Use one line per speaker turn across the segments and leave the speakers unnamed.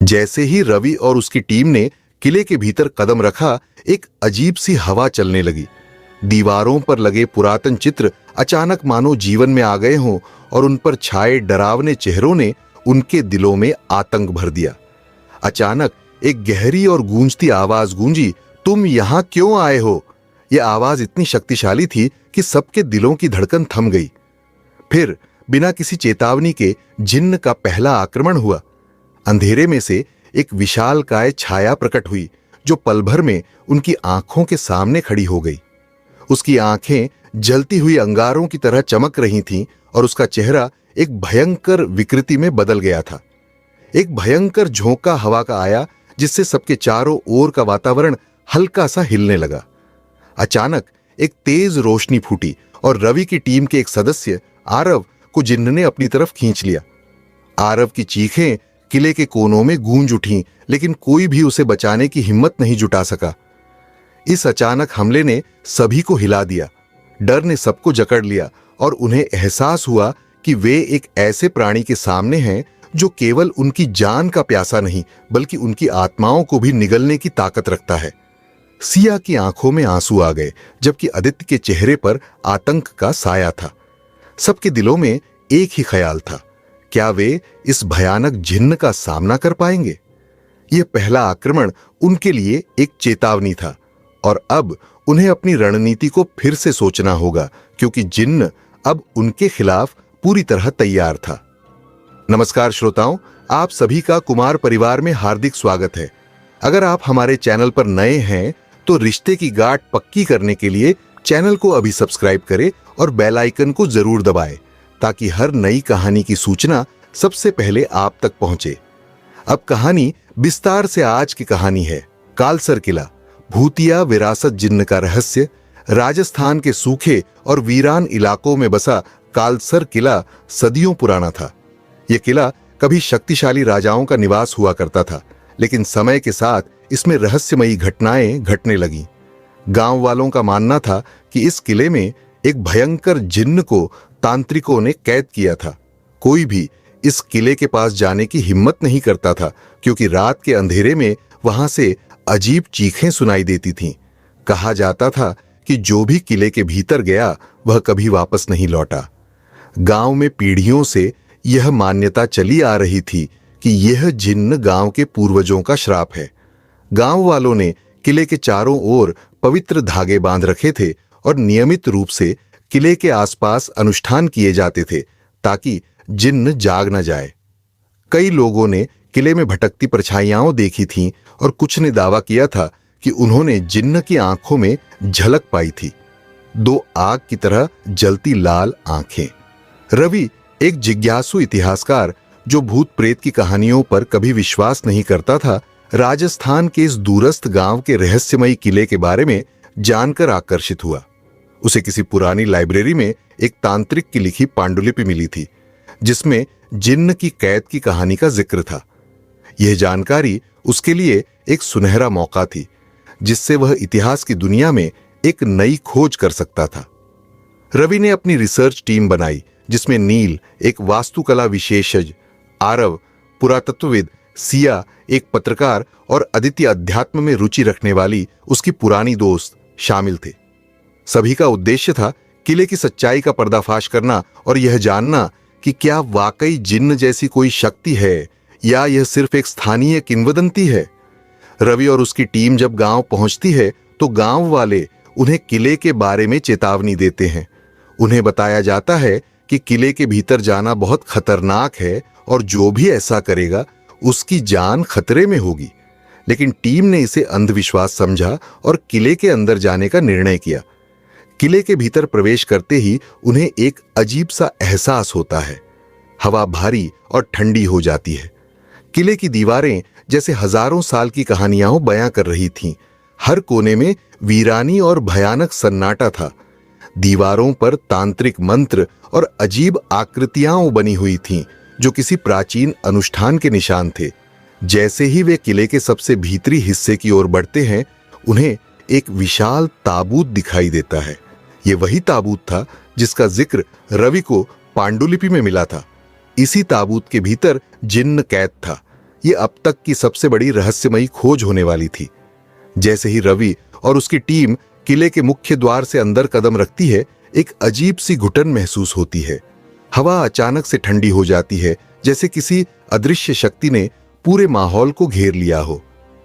जैसे ही रवि और उसकी टीम ने किले के भीतर कदम रखा, एक अजीब सी हवा चलने लगी। दीवारों पर लगे पुरातन चित्र अचानक मानो जीवन में आ गए हों और उन पर छाए डरावने चेहरों ने उनके दिलों में आतंक भर दिया। अचानक एक गहरी और गूंजती आवाज गूंजी, तुम यहां क्यों आए हो? यह आवाज इतनी शक्तिशाली थी कि सबके दिलों की धड़कन थम गई। फिर बिना किसी चेतावनी के जिन्न का पहला आक्रमण हुआ। अंधेरे में से एक विशालकाय छाया प्रकट हुई जो पल भर में उनकी आंखों के सामने खड़ी हो गई। उसकी आंखें जलती हुई अंगारों की तरह चमक रही थीं और उसका चेहरा एक भयंकर विकृति में बदल गया था। एक भयंकर झोंका हवा का आया जिससे सबके चारों ओर का वातावरण हल्का सा हिलने लगा। अचानक एक तेज रोशनी फूटी और रवि की टीम के एक सदस्य आरव को जिन्न ने अपनी तरफ खींच लिया। आरव की चीखें किले के कोनों में गूंज उठीं, लेकिन कोई भी उसे बचाने की हिम्मत नहीं जुटा सका। इस अचानक हमले ने सभी को हिला दिया। डर ने सबको जकड़ लिया और उन्हें एहसास हुआ कि वे एक ऐसे प्राणी के सामने हैं जो केवल उनकी जान का प्यासा नहीं बल्कि उनकी आत्माओं को भी निगलने की ताकत रखता है। सिया की आंखों में आंसू आ गए, जबकि आदित्य के चेहरे पर आतंक का साया था। सबके दिलों में एक ही ख्याल था, क्या वे इस भयानक जिन्न का सामना कर पाएंगे? यह पहला आक्रमण उनके लिए एक चेतावनी था और अब उन्हें अपनी रणनीति को फिर से सोचना होगा, क्योंकि जिन्न अब उनके खिलाफ पूरी तरह तैयार था। नमस्कार श्रोताओं, आप सभी का कुमार परिवार में हार्दिक स्वागत है। अगर आप हमारे चैनल पर नए हैं तो रिश्ते की गांठ पक्की करने के लिए चैनल को अभी सब्सक्राइब करें और बेल आइकन को जरूर दबाएं ताकि हर नई कहानी की सूचना सबसे पहले आप तक पहुंचे। अब कहानी विस्तार से आज की कहानी है कालसर किला, भूतिया विरासत जिन्न का रहस्य। राजस्थान के सूखे और वीरान इलाकों में बसा कालसर किला सदियों पुराना था। यह किला कभी शक्तिशाली राजाओं का निवास हुआ करता था, लेकिन समय के साथ इसमें रहस्यमयी घटनाएं घटने लगीं। गांव वालों का मानना था कि इस किले में एक भयंकर जिन्न को तांत्रिकों ने कैद किया था। कोई भी इस किले के पास जाने की हिम्मत नहीं करता था, क्योंकि रात के अंधेरे में वहां से अजीब चीखें सुनाई देती थीं। कहा जाता था कि जो भी किले के भीतर गया वह कभी वापस नहीं लौटा। गांव में पीढ़ियों से यह मान्यता चली आ रही थी कि यह जिन्न गांव के पूर्वजों का श्राप है। गांव वालों ने किले के चारों ओर पवित्र धागे बांध रखे थे और नियमित रूप से किले के आसपास अनुष्ठान किए जाते थे ताकि जिन्न जाग न जाए। कई लोगों ने किले में भटकती परछाइयां देखी थीं और कुछ ने दावा किया था कि उन्होंने जिन्न की आंखों में झलक पाई थी, दो आग की तरह जलती लाल आंखें। रवि, एक जिज्ञासु इतिहासकार जो भूत प्रेत की कहानियों पर कभी विश्वास नहीं करता था, राजस्थान के इस दूरस्थ गांव के रहस्यमयी किले के बारे में जानकर आकर्षित हुआ। उसे किसी पुरानी लाइब्रेरी में एक तांत्रिक की लिखी पांडुलिपि मिली थी जिसमें जिन्न की कैद की कहानी का जिक्र था। यह जानकारी उसके लिए एक सुनहरा मौका थी जिससे वह इतिहास की दुनिया में एक नई खोज कर सकता था। रवि ने अपनी रिसर्च टीम बनाई जिसमें नील, एक वास्तुकला विशेषज्ञ, आरव, पुरातत्वविद, सिया, एक पत्रकार और अदिति अध्यात्म में रुचि रखने वाली उसकी पुरानी दोस्त शामिल थे। सभी का उद्देश्य था किले की सच्चाई का पर्दाफाश करना और यह जानना कि क्या वाकई जिन्न जैसी कोई शक्ति है या यह सिर्फ एक स्थानीय किंवदंती है। रवि और उसकी टीम जब गांव पहुंचती है तो गांव वाले उन्हें किले के बारे में चेतावनी देते हैं। उन्हें बताया जाता है कि किले के भीतर जाना बहुत खतरनाक है और जो भी ऐसा करेगा उसकी जान खतरे में होगी। लेकिन टीम ने इसे अंधविश्वास समझा और किले के अंदर जाने का निर्णय किया। किले के भीतर प्रवेश करते ही उन्हें एक अजीब सा एहसास होता है। हवा भारी और ठंडी हो जाती है। किले की दीवारें जैसे हजारों साल की कहानियां बयां कर रही थीं। हर कोने में वीरानी और भयानक सन्नाटा था। दीवारों पर तांत्रिक मंत्र और अजीब आकृतियां बनी हुई थीं जो किसी प्राचीन अनुष्ठान के निशान थे। जैसे ही वे किले के सबसे भीतरी हिस्से की ओर बढ़ते हैं, उन्हें एक विशाल ताबूत दिखाई देता है। यह वही ताबूत था जिसका जिक्र रवि को पांडुलिपि में मिला था। इसी ताबूत के भीतर जिन्न कैद था। ये अब तक की सबसे बड़ी रहस्यमयी खोज होने वाली थी। जैसे ही रवि और उसकी टीम किले के मुख्य द्वार से अंदर कदम रखती है, एक अजीब सी घुटन महसूस होती है। हवा अचानक से ठंडी हो जाती है, जैसे किसी अदृश्य शक्ति ने पूरे माहौल को घेर लिया हो।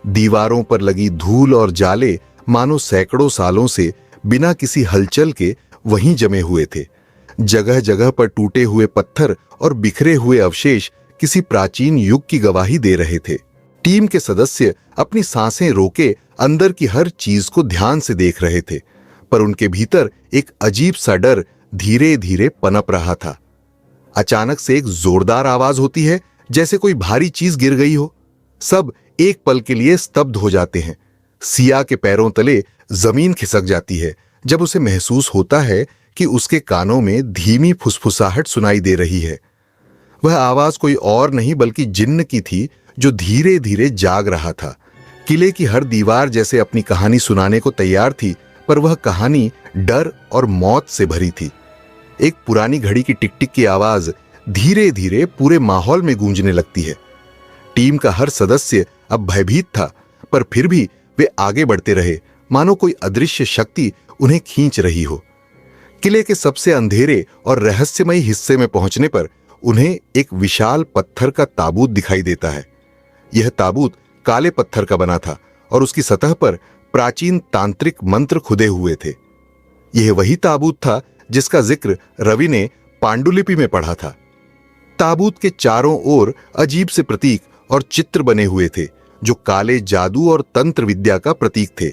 दीवारों पर लगी धूल और जाले मानो सैकड़ों सालों से बिना किसी हलचल के वहीं जमे हुए थे। जगह जगह पर टूटे हुए पत्थर और बिखरे हुए अवशेष किसी प्राचीन युग की गवाही दे रहे थे। टीम के सदस्य अपनी सांसें रोके अंदर की हर चीज को ध्यान से देख रहे थे, पर उनके भीतर एक अजीब सा डर धीरे धीरे पनप रहा था। अचानक से एक जोरदार आवाज होती है, जैसे कोई भारी चीज गिर गई हो। सब एक पल के लिए स्तब्ध हो जाते हैं। सिया के पैरों तले जमीन खिसक जाती है जब उसे महसूस होता है कि उसके कानों में धीमी फुसफुसाहट सुनाई दे रही है। वह आवाज कोई और नहीं बल्कि जिन्न की थी, जो धीरे धीरे जाग रहा था। किले की हर दीवार जैसे अपनी कहानी सुनाने को तैयार थी, पर वह कहानी डर और मौत से भरी थी। एक पुरानी घड़ी की टिक टिक की आवाज धीरे धीरे पूरे माहौल में गूंजने लगती है। टीम का हर सदस्य अब भयभीत था, पर फिर भी वे आगे बढ़ते रहे, मानो कोई अदृश्य शक्ति उन्हें खींच रही हो। किले के सबसे अंधेरे और रहस्यमयी हिस्से में पहुंचने पर उन्हें एक विशाल पत्थर का ताबूत दिखाई देता है। यह ताबूत काले पत्थर का बना था और उसकी सतह पर प्राचीन तांत्रिक मंत्र खुदे हुए थे। यह वही ताबूत था जिसका जिक्र रवि ने पांडुलिपि में पढ़ा था। ताबूत के चारों ओर अजीब से प्रतीक और चित्र बने हुए थे, जो काले जादू और तंत्र विद्या का प्रतीक थे।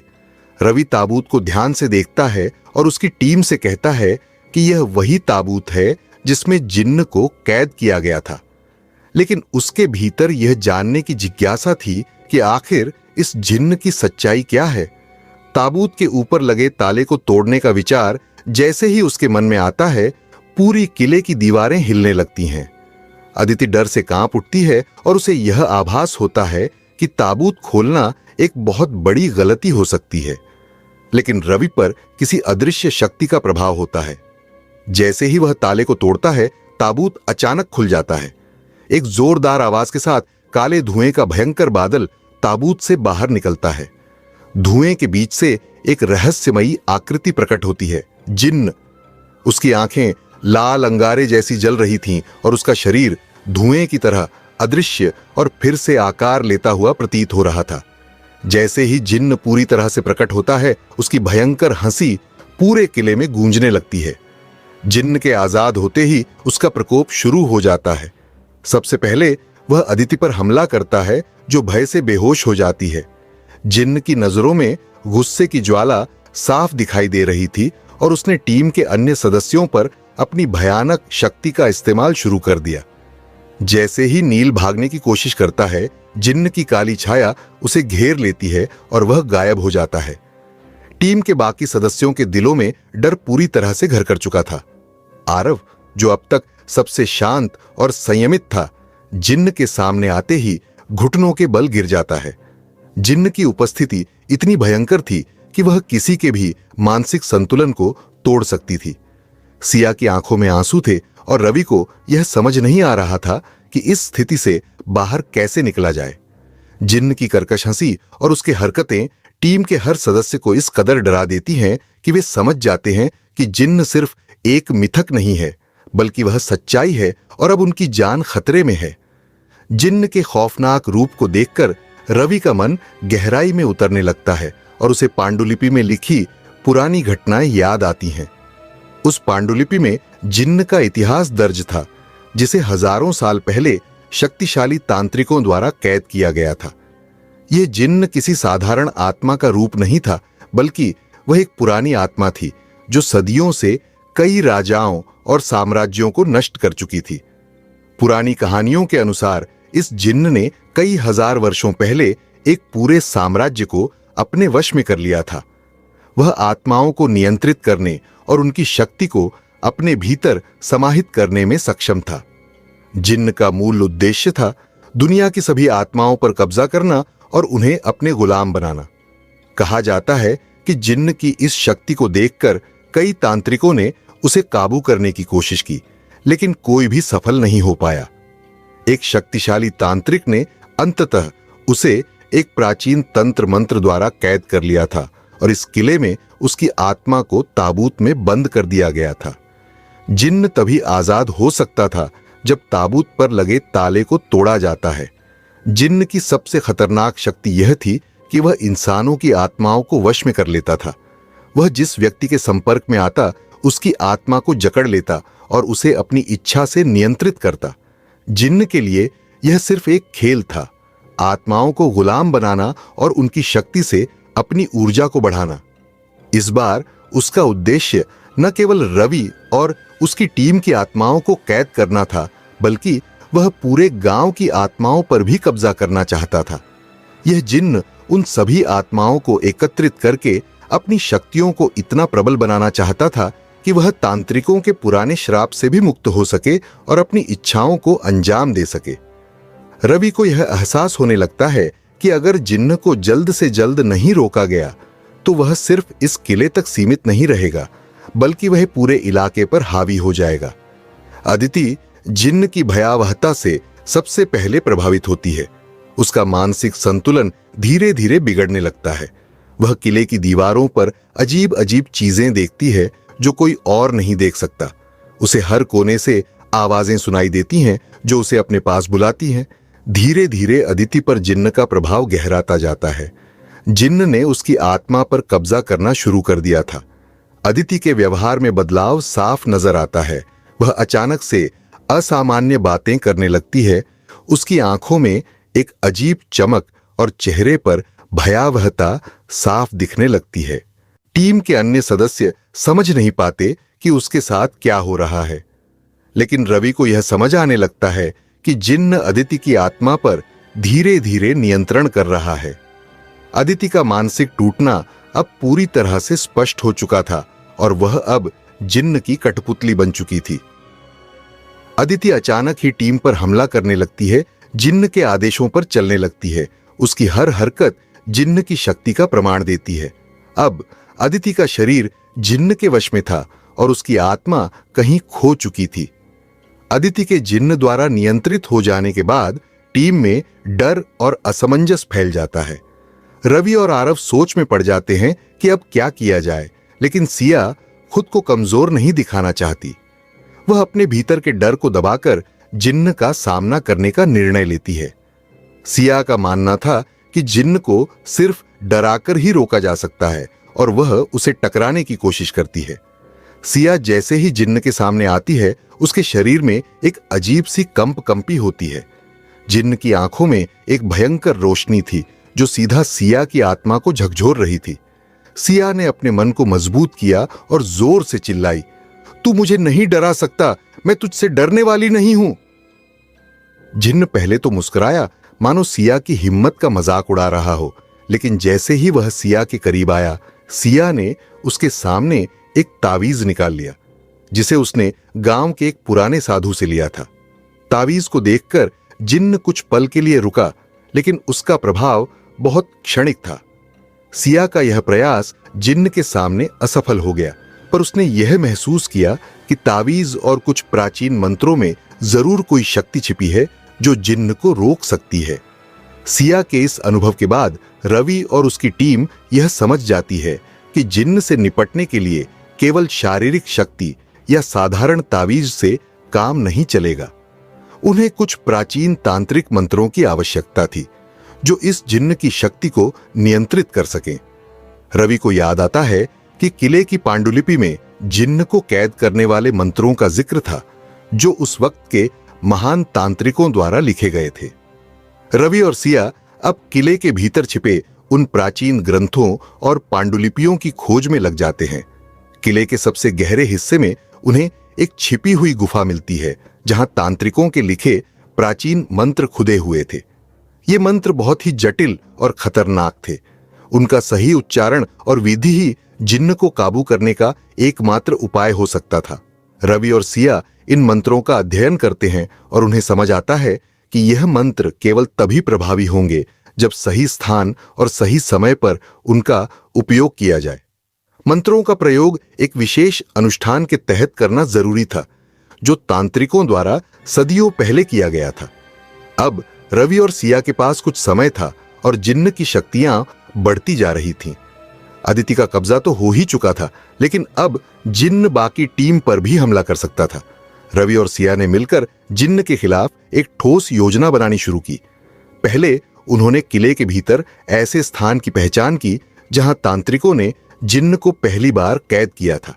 रवि ताबूत को ध्यान से देखता है और उसकी टीम से कहता है कि यह वही ताबूत है जिसमें जिन्न को कैद किया गया था। लेकिन उसके भीतर यह जानने की जिज्ञासा थी कि आखिर इस जिन्न की सच्चाई क्या है। ताबूत के ऊपर लगे ताले को तोड़ने का विचार जैसे ही उसके मन में आता है, पूरी किले की दीवारें हिलने लगती हैं। अदिति डर से कांप उठती है और उसे यह आभास होता है कि ताबूत खोलना एक बहुत बड़ी गलती हो सकती है। लेकिन रवि पर किसी अदृश्य शक्ति का प्रभाव होता है। जैसे ही वह ताले को तोड़ता है, ताबूत अचानक खुल जाता है। एक जोरदार आवाज के साथ काले धुएं का भयंकर बादल ताबूत से बाहर निकलता है। धुएं के बीच से एक रहस्यमयी आकृति प्रकट होती है, जिन्न। उसकी आंखें लाल अंगारे जैसी जल रही थीं और उसका शरीर धुएं की तरह अदृश्य और फिर से आकार लेता हुआ प्रतीत हो रहा था। जैसे ही जिन्न पूरी तरह से प्रकट होता है, उसकी भयंकर हंसी पूरे किले में गूंजने लगती है। जिन्न के आजाद होते ही उसका प्रकोप शुरू हो जाता है। सबसे पहले वह अदिति पर हमला करता है, जो भय से बेहोश हो जाती है। जिन्न की नजरों में गुस्से की ज्वाला साफ दिखाई दे रही थी और उसने टीम के अन्य सदस्यों पर अपनी भयानक शक्ति का इस्तेमाल शुरू कर दिया। जैसे ही नील भागने की कोशिश करता है, जिन्न की काली छाया उसे घेर लेती है और वह गायब हो जाता है। टीम के बाकी सदस्यों के दिलों में डर पूरी तरह से घर कर चुका था। आरव, जो अब तक सबसे शांत और संयमित था, जिन्न के सामने आते ही घुटनों के बल गिर जाता है। जिन्न की उपस्थिति इतनी भयंकर थी कि वह किसी के भी मानसिक संतुलन को तोड़ सकती थी। सिया की आंखों में आंसू थे और रवि को यह समझ नहीं आ रहा था कि इस स्थिति से बाहर कैसे निकला जाए। जिन्न की कर्कश हंसी और उसकी हरकतें टीम के हर सदस्य को इस कदर डरा देती हैं कि वे समझ जाते हैं कि जिन्न सिर्फ एक मिथक नहीं है, बल्कि वह सच्चाई है और अब उनकी जान खतरे में है। जिन्न के खौफनाक रूप को देखकर रवि का मन गहराई में उतरने लगता है और उसे पांडुलिपि में लिखी पुरानी घटनाएं याद आती हैं। उस पांडुलिपि में जिन्न का इतिहास दर्ज था, जिसे हजारों साल पहले शक्तिशाली तांत्रिकों द्वारा कैद किया गया था। यह जिन्न किसी साधारण आत्मा का रूप नहीं था, बल्कि वह एक पुरानी आत्मा थी जो सदियों से कई राजाओं और साम्राज्यों को नष्ट कर चुकी थी। पुरानी कहानियों के अनुसार इस जिन्न ने कई हजार वर्षों पहले एक पूरे साम्राज्य को अपने वश में कर लिया था। वह आत्माओं को नियंत्रित करने और उनकी शक्ति को अपने भीतर समाहित करने में सक्षम था। जिन्न का मूल उद्देश्य था दुनिया की सभी आत्माओं पर कब्जा करना और उन्हें अपने गुलाम बनाना। कहा जाता है कि जिन्न की इस शक्ति को देखकर कई तांत्रिकों ने उसे काबू करने की कोशिश की, लेकिन कोई भी सफल नहीं हो पाया। एक शक्तिशाली तांत्रिक ने अंततः उसे एक प्राचीन तंत्र मंत्र द्वारा कैद कर लिया था और इस किले में उसकी आत्मा को ताबूत में बंद कर दिया गया था। जिन्न तभी आजाद हो सकता था जब ताबूत पर लगे ताले को तोड़ा जाता है। जिन्न की सबसे खतरनाक शक्ति यह थी कि वह इंसानों की आत्माओं को वश में कर लेता था। वह जिस व्यक्ति के संपर्क में आता उसकी आत्मा को जकड़ लेता और उसे अपनी इच्छा से नियंत्रित करता। जिन्न के लिए यह सिर्फ एक खेल था, आत्माओं को गुलाम बनाना और उनकी शक्ति से अपनी ऊर्जा को बढ़ाना। इस बार उसका उद्देश्य न केवल रवि और उसकी टीम की आत्माओं को कैद करना था, बल्कि वह पूरे गांव की आत्माओं पर भी कब्जा करना चाहता था। यह जिन्न उन सभी आत्माओं को एकत्रित करके अपनी शक्तियों को इतना प्रबल बनाना चाहता था कि वह तांत्रिकों के पुराने श्राप से भी मुक्त हो सके और अपनी इच्छाओं को अंजाम दे सके। रवि को यह एहसास होने लगता है कि अगर जिन्न को जल्द से जल्द नहीं रोका गया तो वह सिर्फ इस किले तक सीमित नहीं रहेगा, बल्कि वह पूरे इलाके पर हावी हो जाएगा। अदिति जिन्न की भयावहता से सबसे पहले प्रभावित होती है। उसका मानसिक संतुलन धीरे धीरे बिगड़ने लगता है। वह किले की दीवारों पर अजीब अजीब चीजें देखती है जो कोई और नहीं देख सकता। उसे हर कोने से आवाजें सुनाई देती हैं जो उसे अपने पास बुलाती हैं। धीरे धीरे अदिति पर जिन्न का प्रभाव गहराता जाता है। जिन्न ने उसकी आत्मा पर कब्जा करना शुरू कर दिया था। अदिति के व्यवहार में बदलाव साफ नजर आता है। वह अचानक से असामान्य बातें करने लगती है। उसकी आंखों में एक अजीब चमक और चेहरे पर भयावहता साफ दिखने लगती है। टीम के अन्य सदस्य समझ नहीं पाते कि उसके साथ क्या हो रहा है, लेकिन रवि को यह समझ आने लगता है कि जिन्न अदिति की आत्मा पर धीरे धीरे नियंत्रण कर रहा है। अदिति का मानसिक टूटना अब पूरी तरह से स्पष्ट हो चुका था और वह अब जिन्न की कठपुतली बन चुकी थी। अदिति अचानक ही टीम पर हमला करने लगती है, जिन्न के आदेशों पर चलने लगती है। उसकी हर हरकत जिन्न की शक्ति का प्रमाण देती है। अब अदिति का शरीर जिन्न के वश में था और उसकी आत्मा कहीं खो चुकी थी। अदिति के जिन्न द्वारा नियंत्रित हो जाने के बाद टीम में डर और असमंजस फैल जाता है। रवि और आरव सोच में पड़ जाते हैं कि अब क्या किया जाए, लेकिन सिया खुद को कमजोर नहीं दिखाना चाहती। वह अपने भीतर के डर को दबाकर जिन्न का सामना करने का निर्णय लेती है। सिया का मानना था कि जिन्न को सिर्फ डराकर ही रोका जा सकता है और वह उसे टकराने की कोशिश करती है। सिया जैसे ही जिन्न के सामने आती है, उसके शरीर में एक अजीब सी कंपी होती है। जिन्न की आंखों में एक भयंकर रोशनी थी जो सीधा सिया की आत्मा को झकझोर रही थी। सिया ने अपने मन को मजबूत किया और जोर से चिल्लाई, तू मुझे नहीं डरा सकता, मैं तुझसे डरने वाली नहीं हूं। जिन्न पहले तो मुस्कुराया, मानो सिया की हिम्मत का मजाक उड़ा रहा हो, लेकिन जैसे ही वह सिया के करीब आया, सिया ने उसके सामने एक तावीज निकाल लिया जिसे उसने गांव के एक पुराने साधु से लिया था। तावीज को देखकर जिन्न कुछ पल के लिए रुका, लेकिन उसका प्रभाव बहुत क्षणिक था। सिया का यह प्रयास जिन्न के सामने असफल हो गया, पर उसने यह महसूस किया कि तावीज और कुछ प्राचीन मंत्रों में जरूर कोई शक्ति छिपी है जो जिन्न को रोक सकती है। सिया के इस अनुभव के बाद रवि और उसकी टीम यह समझ जाती है कि जिन्न से निपटने के लिए केवल शारीरिक शक्ति या साधारण तावीज से काम नहीं चलेगा। उन्हें कुछ प्राचीन तांत्रिक मंत्रों की आवश्यकता थी जो इस जिन्न की शक्ति को नियंत्रित कर सकें। रवि को याद आता है कि किले की पांडुलिपि में जिन्न को कैद करने वाले मंत्रों का जिक्र था जो उस वक्त के महान तांत्रिकों द्वारा लिखे गए थे। रवि और सिया अब किले के भीतर छिपे उन प्राचीन ग्रंथों और पांडुलिपियों की खोज में लग जाते हैं। किले के सबसे गहरे हिस्से में उन्हें एक छिपी हुई गुफा मिलती है जहां तांत्रिकों के लिखे प्राचीन मंत्र खुदे हुए थे। ये मंत्र बहुत ही जटिल और खतरनाक थे। उनका सही उच्चारण और विधि ही जिन्न को काबू करने का एकमात्र उपाय हो सकता था। रवि और सिया इन मंत्रों का अध्ययन करते हैं और उन्हें समझ आता है कि यह मंत्र केवल तभी प्रभावी होंगे जब सही स्थान और सही समय पर उनका उपयोग किया जाए। मंत्रों का प्रयोग एक विशेष अनुष्ठान के तहत करना जरूरी था जो तांत्रिकों द्वारा सदियों पहले किया गया था। अब रवि और सिया के पास कुछ समय था और जिन्न की शक्तियां बढ़ती जा रही थीं। अदिति का कब्जा तो हो ही चुका था, लेकिन अब जिन्न बाकी टीम पर भी हमला कर सकता था। रवि और सिया ने मिलकर जिन्न के खिलाफ एक ठोस योजना बनानी शुरू की। पहले उन्होंने किले के भीतर ऐसे स्थान की पहचान की जहां तांत्रिकों ने जिन्न को पहली बार कैद किया था।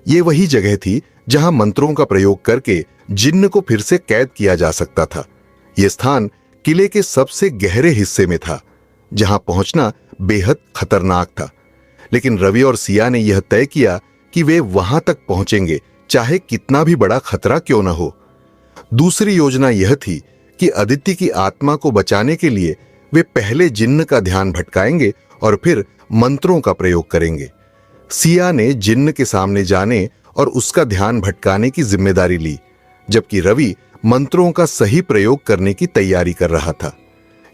ये वही जगह थी जहां मंत्रों का प्रयोग करके जिन्न को फिर से कैद किया जा सकता था। यह स्थान किले के सबसे गहरे हिस्से में था, जहां पहुंचना बेहद खतरनाक था। लेकिन रवि और सिया ने यह तय किया कि वे वहां तक पहुंचेंगे, चाहे कितना भी बड़ा खतरा क्यों न हो। दूसरी योजना यह थी कि अदिति की आत्मा को बचाने के लिए वे पहले जिन्न का ध्यान भटकाएंगे और फिर मंत्रों का प्रयोग करेंगे। सिया ने जिन्न के सामने जाने और उसका ध्यान भटकाने की जिम्मेदारी ली, जबकि रवि मंत्रों का सही प्रयोग करने की तैयारी कर रहा था।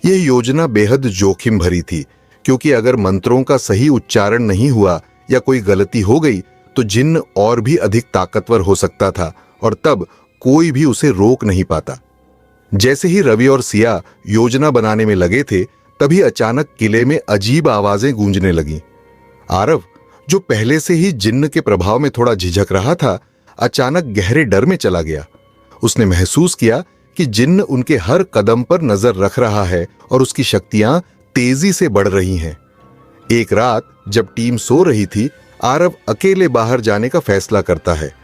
यह योजना बेहद जोखिम भरी थी, क्योंकि अगर मंत्रों का सही उच्चारण नहीं हुआ या कोई गलती हो गई तो जिन्न और भी अधिक ताकतवर हो सकता था और तब कोई भी उसे रोक नहीं पाता। जैसे ही रवि और सिया योजना बनाने में लगे थे, तभी अचानक किले में अजीब आवाजें गूंजने लगीं। आरव, जो पहले से ही जिन्न के प्रभाव में थोड़ा झिझक रहा था, अचानक गहरे डर में चला गया। उसने महसूस किया कि जिन्न उनके हर कदम पर नजर रख रहा है और उसकी शक्तियां तेजी से बढ़ रही हैं। एक रात जब टीम सो रही थी, आरव अकेले बाहर जाने का फैसला करता है।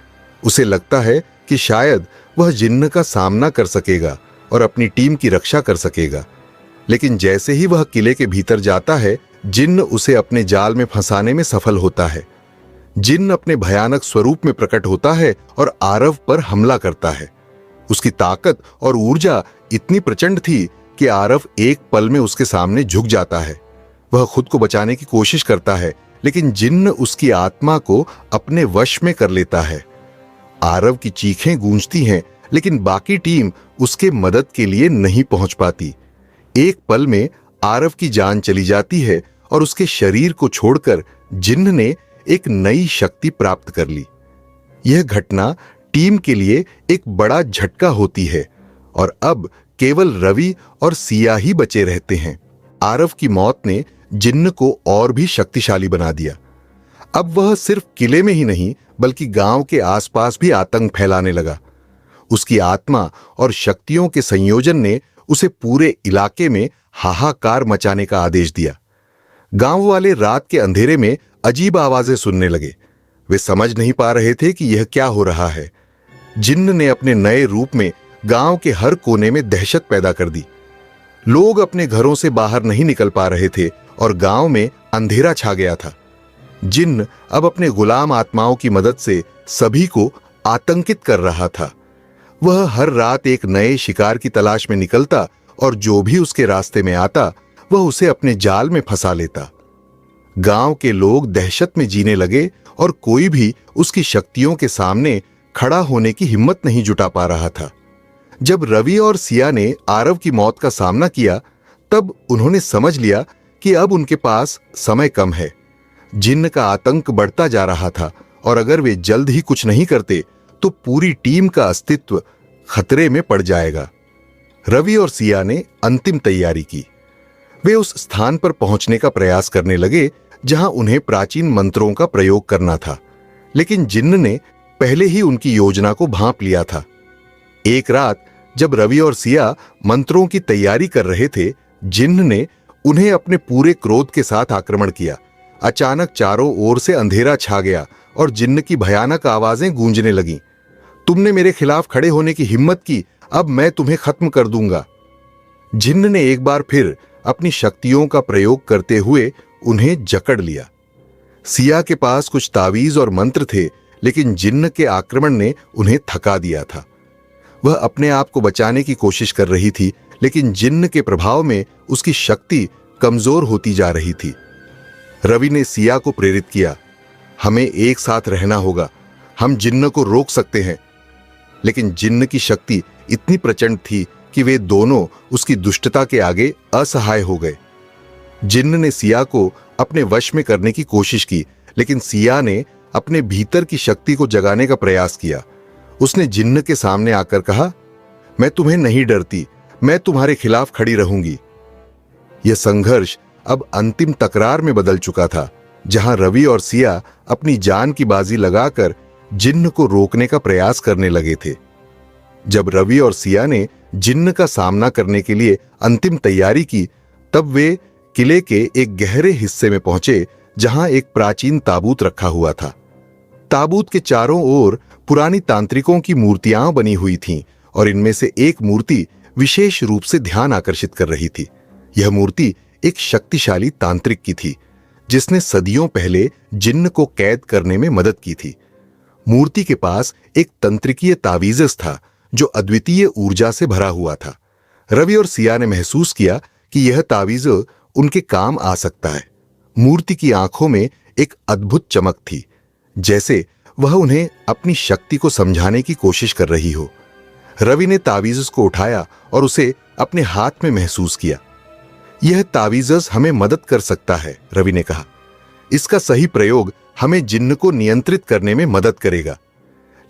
उसे लगता है कि शायद वह जिन्न का सामना कर सकेगा और अपनी टीम की रक्षा कर सकेगा। लेकिन जैसे ही वह किले के भीतर जाता है, जिन्न उसे अपने जाल में फंसाने में सफल होता है। जिन्न अपने भयानक स्वरूप में प्रकट होता है और आरव पर हमला करता है। उसकी ताकत और ऊर्जा इतनी प्रचंड थी कि आरव एक पल में उसके सामने झुक जाता है। वह खुद को बचाने की कोशिश करता है, लेकिन जिन्न उसकी आत्मा को अपने वश में कर लेता है। आरव की चीखें गूंजती हैं, लेकिन बाकी टीम उसके मदद के लिए नहीं पहुंच पाती। एक पल में आरव की जान चली जाती है और उसके शरीर को छोड़कर जिन्न ने एक नई शक्ति प्राप्त कर ली। यह घटना टीम के लिए एक बड़ा झटका होती है और अब केवल रवि और सिया ही बचे रहते हैं। आरव की मौत ने जिन्न को और भी शक्तिशाली बना दिया। अब वह सिर्फ किले में ही नहीं, बल्कि गांव के आसपास भी आतंक फैलाने लगा। उसकी आत्मा और शक्तियों के संयोजन ने उसे पूरे इलाके में हाहाकार मचाने का आदेश दिया। गांव वाले रात के अंधेरे में अजीब आवाजें सुनने लगे। वे समझ नहीं पा रहे थे कि यह क्या हो रहा है। जिन्न ने अपने नए रूप में गांव के हर कोने में दहशत पैदा कर दी। लोग अपने घरों से बाहर नहीं निकल पा रहे थे और गांव में अंधेरा छा गया था। जिन्न अब अपने गुलाम आत्माओं की मदद से सभी को आतंकित कर रहा था। वह हर रात एक नए शिकार की तलाश में निकलता और जो भी उसके रास्ते में आता, वह उसे अपने जाल में फंसा लेता। गांव के लोग दहशत में जीने लगे और कोई भी उसकी शक्तियों के सामने खड़ा होने की हिम्मत नहीं जुटा पा रहा था। जब रवि और सिया ने आरव की मौत का सामना किया, तब उन्होंने समझ लिया कि अब उनके पास समय कम है। जिन्न का आतंक बढ़ता जा रहा था और अगर वे जल्द ही कुछ नहीं करते तो पूरी टीम का अस्तित्व खतरे में पड़ जाएगा। रवि और सिया ने अंतिम तैयारी की। वे उस स्थान पर पहुंचने का प्रयास करने लगे जहां उन्हें प्राचीन मंत्रों का प्रयोग करना था, लेकिन जिन्न ने पहले ही उनकी योजना को भांप लिया था। एक रात जब रवि और सिया मंत्रों की तैयारी कर रहे थे, जिन्न ने उन्हें अपने पूरे क्रोध के साथ आक्रमण किया। अचानक चारों ओर से अंधेरा छा गया और जिन्न की भयानक आवाजें गूंजने लगीं। तुमने मेरे खिलाफ खड़े होने की हिम्मत की, अब मैं तुम्हें खत्म कर दूंगा। जिन्न ने एक बार फिर अपनी शक्तियों का प्रयोग करते हुए उन्हें जकड़ लिया। सिया के पास कुछ तावीज और मंत्र थे, लेकिन जिन्न के आक्रमण ने उन्हें थका दिया था। वह अपने आप को बचाने की कोशिश कर रही थी, लेकिन जिन्न के प्रभाव में उसकी शक्ति कमजोर होती जा रही थी। रवि ने सिया को प्रेरित किया, हमें एक साथ रहना होगा, हम जिन्न को रोक सकते हैं। लेकिन जिन्न की शक्ति इतनी प्रचंड थी कि वे दोनों उसकी दुष्टता के आगे असहाय हो गए। जिन्न ने सिया को अपने वश में करने की कोशिश की, लेकिन सिया ने अपने भीतर की शक्ति को जगाने का प्रयास किया। उसने जिन्न के सामने आकर कहा, मैं तुम्हें नहीं डरती, मैं तुम्हारे खिलाफ खड़ी रहूंगी। यह संघर्ष अब अंतिम तकरार में बदल चुका था, जहां रवि और सिया अपनी जान की बाजी लगाकर जिन्न को रोकने का प्रयास करने लगे थे। जब रवि और सिया ने जिन्न का सामना करने के लिए अंतिम तैयारी की, तब वे किले के एक गहरे हिस्से में पहुंचे जहां एक प्राचीन ताबूत रखा हुआ था। ताबूत के चारों ओर पुरानी तांत्रिकों की मूर्तियां बनी हुई थीं और इनमें से एक मूर्ति विशेष रूप से ध्यान आकर्षित कर रही थी। यह मूर्ति एक शक्तिशाली तांत्रिक की थी, जिसने सदियों पहले जिन्न को कैद करने में मदद की थी। मूर्ति के पास एक तंत्रिकीय तावीज़ था जो अद्वितीय ऊर्जा से भरा हुआ था। रवि और सिया ने महसूस किया कि यह तावीज़ उनके काम आ सकता है। मूर्ति की आंखों में एक अद्भुत चमक थी, जैसे वह उन्हें अपनी शक्ति को समझाने की कोशिश कर रही हो। रवि ने तावीज़ को उठाया और उसे अपने हाथ में महसूस किया। यह तावीज़ हमें मदद कर सकता है, रवि ने कहा। इसका सही प्रयोग हमें जिन्न को नियंत्रित करने में मदद करेगा।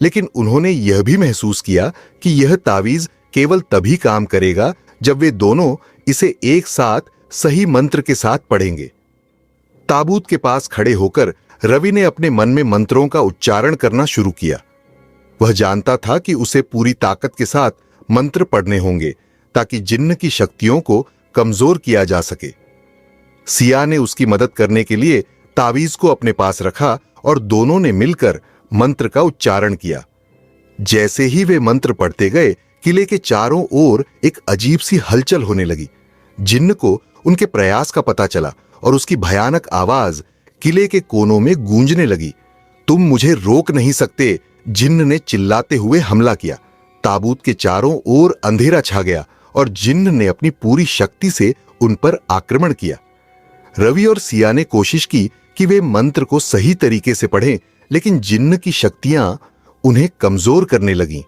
लेकिन उन्होंने यह भी महसूस किया कि यह तावीज़ केवल तभी काम करेगा जब वे दोनों इसे एक साथ सही मंत्र के साथ पढ़ेंगे। ताबूत के पास खड़े होकर रवि ने अपने मन में मंत्रों का उच्चारण करना शुरू किया। वह जानता था कि उसे पूरी ताकत के साथ मंत्र पढ़ने होंगे ताकि जिन्न की शक्तियों को कमजोर किया जा सके। सिया ने उसकी मदद करने के लिए तावीज़ को अपने पास रखा और दोनों ने मिलकर मंत्र का उच्चारण किया। जैसे ही वे मंत्र पढ़ते गए, किले के चारों ओर एक अजीब सी हलचल होने लगी। जिन्न को उनके प्रयास का पता चला और उसकी भयानक आवाज किले के कोनों में गूंजने लगी। तुम मुझे रोक नहीं सकते, जिन्न ने चिल्लाते हुए हमला किया। ताबूत के चारों ओर अंधेरा छा गया और जिन्न ने अपनी पूरी शक्ति से उन पर आक्रमण किया। रवि और सिया ने कोशिश की कि वे मंत्र को सही तरीके से पढ़ें, लेकिन जिन्न की शक्तियां उन्हें कमजोर करने लगीं।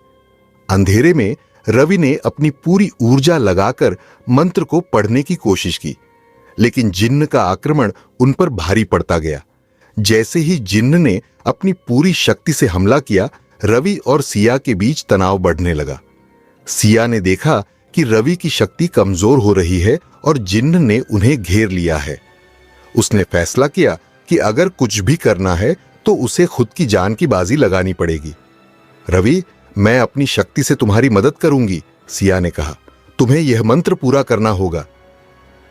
अंधेरे में रवि ने अपनी पूरी ऊर्जा लगाकर मंत्र को पढ़ने की कोशिश की, लेकिन जिन्न का आक्रमण उन पर भारी पड़ता गया। जैसे ही जिन्न ने अपनी पूरी शक्ति से हमला किया, रवि और सिया के बीच तनाव बढ़ने लगा। सिया ने देखा कि रवि की शक्ति कमजोर हो रही है और जिन्न ने उन्हें घेर लिया है। उसने फैसला किया कि अगर कुछ भी करना है तो उसे खुद की जान की बाजी लगानी पड़ेगी। रवि, मैं अपनी शक्ति से तुम्हारी मदद करूंगी, सिया ने कहा। तुम्हें यह मंत्र पूरा करना होगा।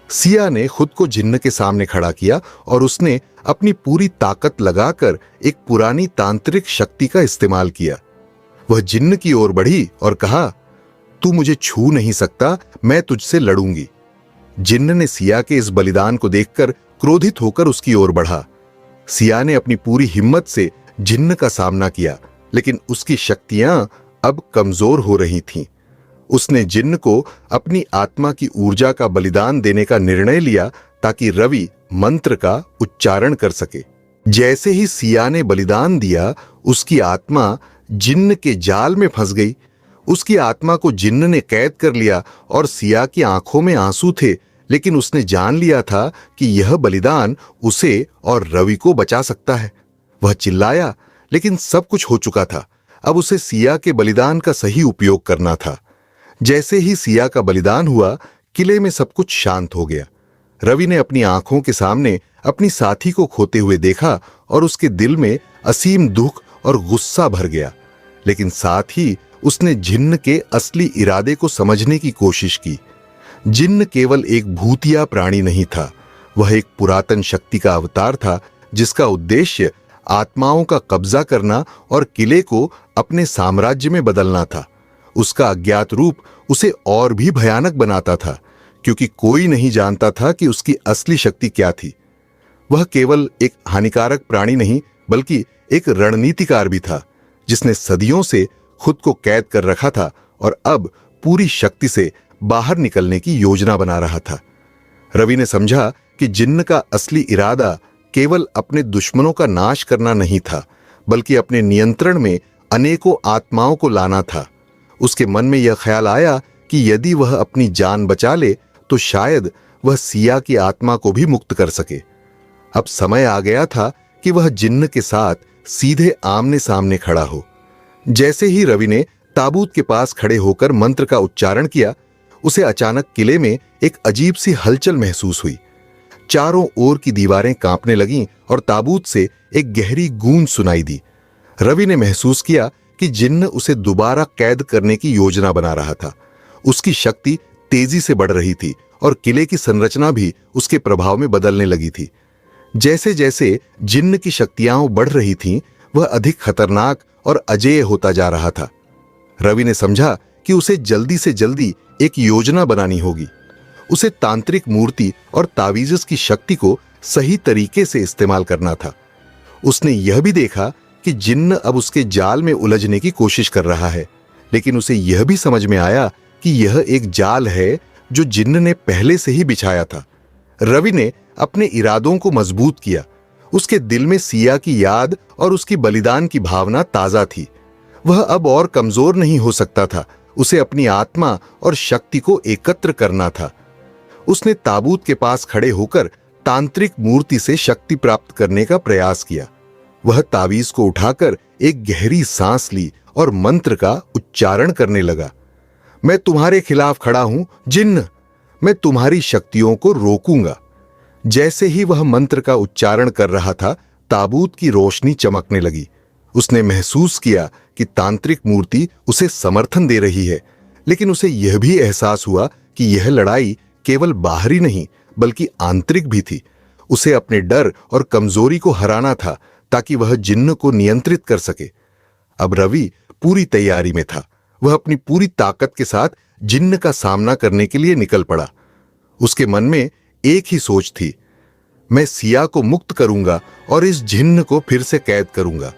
सिया ने खुद को जिन्न के सामने खड़ा किया और उसने अपनी पूरी ताकत लगाकर एक पुरानी तांत्रिक शक्ति का इस्तेमाल किया। वह जिन्न की ओर बढ़ी और कहा, तू मुझे छू नहीं सकता, मैं तुझसे लड़ूंगी। जिन्न ने सिया के इस बलिदान को देखकर क्रोधित होकर उसकी ओर बढ़ा। सिया ने अपनी पूरी हिम्मत से जिन्न का सामना किया, लेकिन उसकी शक्तियां अब कमजोर हो रही थीं। उसने जिन्न को अपनी आत्मा की ऊर्जा का बलिदान देने का निर्णय लिया ताकि रवि मंत्र का उच्चारण कर सके। जैसे ही सिया ने बलिदान दिया, उसकी आत्मा जिन्न के जाल में फंस गई। उसकी आत्मा को जिन्न ने कैद कर लिया और सिया की आंखों में आंसू थे, लेकिन उसने जान लिया था कि यह बलिदान उसे और रवि को बचा सकता है। वह चिल्लाया, लेकिन सब कुछ हो चुका था। अब उसे सिया के बलिदान का सही उपयोग करना था। जैसे ही सिया का बलिदान हुआ, किले में सब कुछ शांत हो गया। रवि ने अपनी आंखों के सामने अपनी साथी को खोते हुए देखा और उसके दिल में असीम दुख और गुस्सा भर गया। लेकिन साथ ही उसने जिन्न के असली इरादे को समझने की कोशिश की। जिन्न केवल एक भूतिया प्राणी नहीं था, वह एक पुरातन शक्ति का अवतार था, जिसका उद्देश्य आत्माओं का कब्जा करना और किले को अपने साम्राज्य में बदलना था। उसका अज्ञात रूप उसे और भी भयानक बनाता था, क्योंकि कोई नहीं जानता था कि उसकी असली शक्ति क्या थी। वह केवल एक हानिकारक प्राणी नहीं, बल्कि एक रणनीतिकार भी था, जिसने सदियों से खुद को कैद कर रखा था और अब पूरी शक्ति से बाहर निकलने की योजना बना रहा था। रवि ने समझा कि जिन्न का असली इरादा केवल अपने दुश्मनों का नाश करना नहीं था, बल्कि अपने नियंत्रण में अनेकों आत्माओं को लाना था। उसके मन में यह ख्याल आया कि यदि वह अपनी जान बचा ले तो शायद वह सिया की आत्मा को भी मुक्त कर सके। अब समय आ गया था कि वह जिन्न के साथ सीधे आमने सामने खड़ा हो। जैसे ही रवि ने ताबूत के पास खड़े होकर मंत्र का उच्चारण किया, उसे अचानक किले में एक अजीब सी हलचल महसूस हुई। चारों ओर की दीवारें कांपने लगीं और ताबूत से एक गहरी गूंज सुनाई दी। रवि ने महसूस किया कि जिन्न उसे दोबारा कैद करने की योजना बना रहा था। उसकी शक्ति तेजी से बढ़ रही थी और किले की संरचना भी उसके प्रभाव में बदलने लगी थी। जैसे जैसे जिन्न की शक्तियां बढ़ रही थीं, वह अधिक खतरनाक और अजेय होता जा रहा था। रवि ने समझा कि उसे जल्दी से जल्दी एक योजना बनानी होगी। उसे तांत्रिक मूर्ति और तावीज़ की शक्ति को सही तरीके से इस्तेमाल करना था। उसने यह भी देखा कि जिन्न अब उसके जाल में उलझने की कोशिश कर रहा है, लेकिन उसे यह भी समझ में आया कि यह एक जाल है जो जिन्न ने पहले से ही बिछाया था। रवि ने अपने इरादों को मजबूत किया। उसके दिल में सिया की याद और उसकी बलिदान की भावना ताजा थी। वह अब और कमजोर नहीं हो सकता था। उसे अपनी आत्मा और शक्ति को एकत्र करना था। उसने ताबूत के पास खड़े होकर तांत्रिक मूर्ति से शक्ति प्राप्त करने का प्रयास किया। वह तावीज को उठाकर एक गहरी सांस ली और मंत्र का उच्चारण करने लगा। मैं तुम्हारे खिलाफ खड़ा हूं जिन्न, मैं तुम्हारी शक्तियों को रोकूंगा। जैसे ही वह मंत्र का उच्चारण कर रहा था, ताबूत की रोशनी चमकने लगी। उसने महसूस किया कि तांत्रिक मूर्ति उसे समर्थन दे रही है, लेकिन उसे यह भी एहसास हुआ कि यह लड़ाई केवल बाहरी नहीं बल्कि आंतरिक भी थी। उसे अपने डर और कमजोरी को हराना था ताकि वह जिन्न को नियंत्रित कर सके। अब रवि पूरी तैयारी में था। वह अपनी पूरी ताकत के साथ जिन्न का सामना करने के लिए निकल पड़ा। उसके मन में एक ही सोच थी, मैं सिया को मुक्त करूंगा और इस जिन्न को फिर से कैद करूंगा।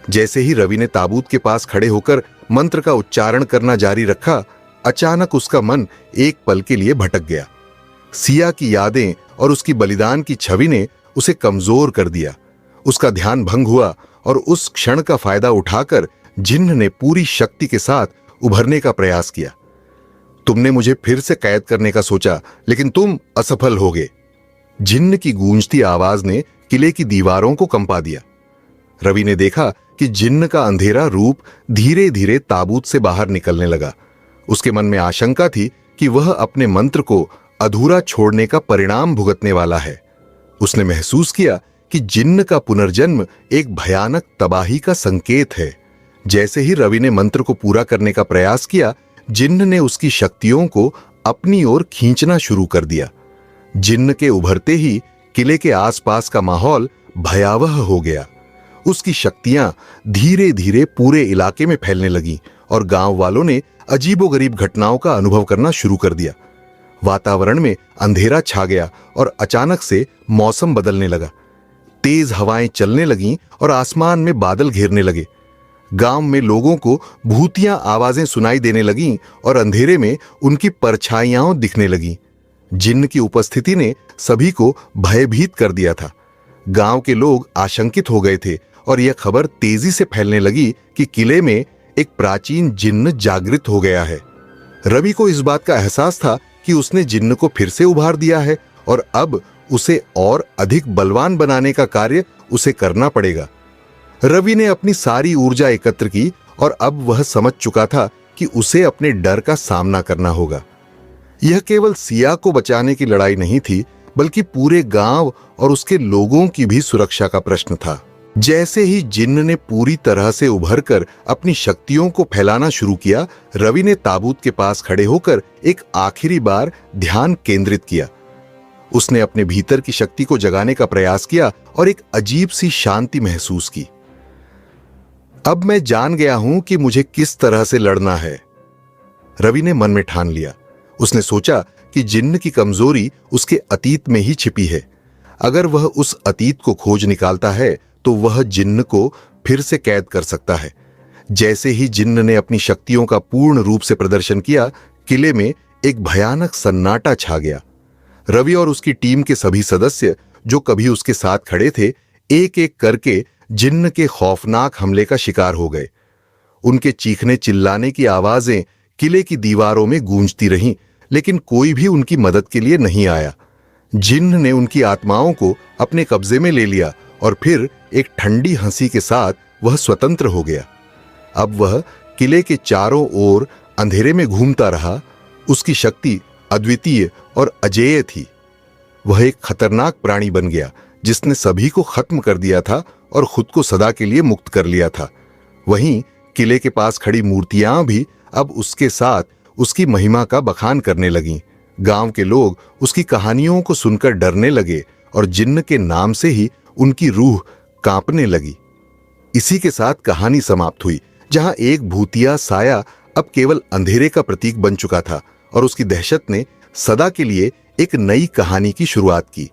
जैसे ही रवि ने ताबूत के पास खड़े होकर मंत्र का उच्चारण करना जारी रखा, अचानक उसका मन एक पल के लिए भटक गया। सिया की यादें और उसकी बलिदान की छवि ने उसे कमजोर कर दिया। उसका ध्यान भंग हुआ और उस क्षण का फायदा उठाकर जिन्न ने पूरी शक्ति के साथ उभरने का प्रयास किया। तुमने मुझे फिर से कैद करने का सोचा, लेकिन तुम असफल हो गए। जिन्न की गूंजती आवाज ने किले की दीवारों को कंपा दिया। रवि ने देखा कि जिन्न का अंधेरा रूप धीरे धीरे ताबूत से बाहर निकलने लगा। उसके मन में आशंका थी कि वह अपने मंत्र को अधूरा छोड़ने का परिणाम भुगतने वाला है। उसने महसूस किया कि जिन्न का पुनर्जन्म एक भयानक तबाही का संकेत है। जैसे ही रवि ने मंत्र को पूरा करने का प्रयास किया, जिन्न ने उसकी शक्तियों को अपनी ओर खींचना शुरू कर दिया। जिन्न के उभरते ही किले के आसपास का माहौल भयावह हो गया। उसकी शक्तियां धीरे धीरे पूरे इलाके में फैलने लगीं और गांव वालों ने अजीबोगरीब घटनाओं का अनुभव करना शुरू कर दिया। वातावरण में अंधेरा छा गया और अचानक से मौसम बदलने लगा। तेज हवाएं चलने लगीं और आसमान में बादल घेरने लगे। गांव में लोगों को भूतिया आवाजें सुनाई देने लगीं और अंधेरे में उनकी परछाइयां दिखने लगीं। जिन्न की उपस्थिति ने सभी को भयभीत कर दिया था। गांव के लोग आशंकित हो गए थे और यह खबर तेजी से फैलने लगी कि किले में एक प्राचीन जिन्न जागृत हो गया है। रवि को इस बात का एहसास था कि उसने जिन्न को फिर से उभार दिया है और अब उसे और अधिक बलवान बनाने का कार्य उसे करना पड़ेगा। रवि ने अपनी सारी ऊर्जा एकत्र की और अब वह समझ चुका था कि उसे अपने डर का सामना करना होगा। यह केवल सिया को बचाने की लड़ाई नहीं थी, बल्कि पूरे गांव और उसके लोगों की भी सुरक्षा का प्रश्न था। जैसे ही जिन्न ने पूरी तरह से उभरकर अपनी शक्तियों को फैलाना शुरू किया, रवि ने ताबूत के पास खड़े होकर एक आखिरी बार ध्यान केंद्रित किया। उसने अपने भीतर की शक्ति को जगाने का प्रयास किया और एक अजीब सी शांति महसूस की। अब मैं जान गया हूं कि मुझे किस तरह से लड़ना है, रवि ने मन में ठान लिया। उसने सोचा कि जिन्न की कमजोरी उसके अतीत में ही छिपी है। अगर वह उस अतीत को खोज निकालता है तो वह जिन्न को फिर से कैद कर सकता है। जैसे ही जिन्न ने अपनी शक्तियों का पूर्ण रूप से प्रदर्शन किया, किले में एक भयानक सन्नाटा छा गया। रवि और उसकी टीम के सभी सदस्य जो कभी उसके साथ खड़े थे, एक एक करके जिन्न के खौफनाक हमले का शिकार हो गए। उनके चीखने चिल्लाने की आवाजें किले की दीवारों में गूंजती रहीं, लेकिन कोई भी उनकी मदद के लिए नहीं आया। जिन्न ने उनकी आत्माओं को अपने कब्जे में ले लिया और फिर एक ठंडी हंसी के साथ वह स्वतंत्र हो गया। अब वह किले के चारों ओर अंधेरे में घूमता रहा। उसकी शक्ति अद्वितीय और अजेय थी। वह एक खतरनाक प्राणी बन गया जिसने सभी को खत्म कर दिया था और खुद को सदा के लिए मुक्त कर लिया था। वहीं किले के पास खड़ी मूर्तियां भी अब उसके साथ उसकी महिमा का बखान करने लगीं। गांव के लोग उसकी कहानियों को सुनकर डरने लगे और जिन्न के नाम से ही उनकी रूह कांपने लगी। इसी के साथ कहानी समाप्त हुई, जहां एक भूतिया साया अब केवल अंधेरे का प्रतीक बन चुका था और उसकी दहशत ने सदा के लिए एक नई कहानी की शुरुआत की।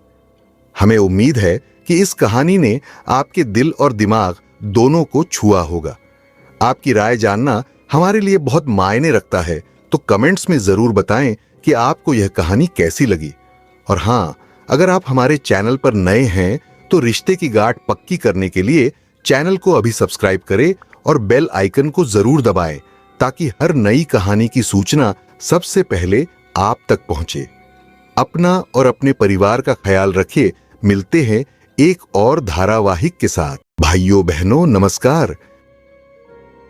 हमें उम्मीद है कि इस कहानी ने आपके दिल और दिमाग दोनों को छुआ होगा। आपकी राय जानना हमारे लिए बहुत मायने रखता है, तो कमेंट्स में जरूर बताएं कि आपको यह कहानी कैसी लगी। और हां, अगर आप हमारे चैनल पर नए हैं तो रिश्ते की गांठ पक्की करने के लिए चैनल को अभी सब्सक्राइब करें और बेल आइकन को जरूर दबाएं ताकि हर नई कहानी की सूचना सबसे पहले आप तक पहुंचे। अपना और अपने परिवार का ख्याल रखिए। मिलते हैं एक और धारावाहिक के साथ। भाइयों बहनों नमस्कार।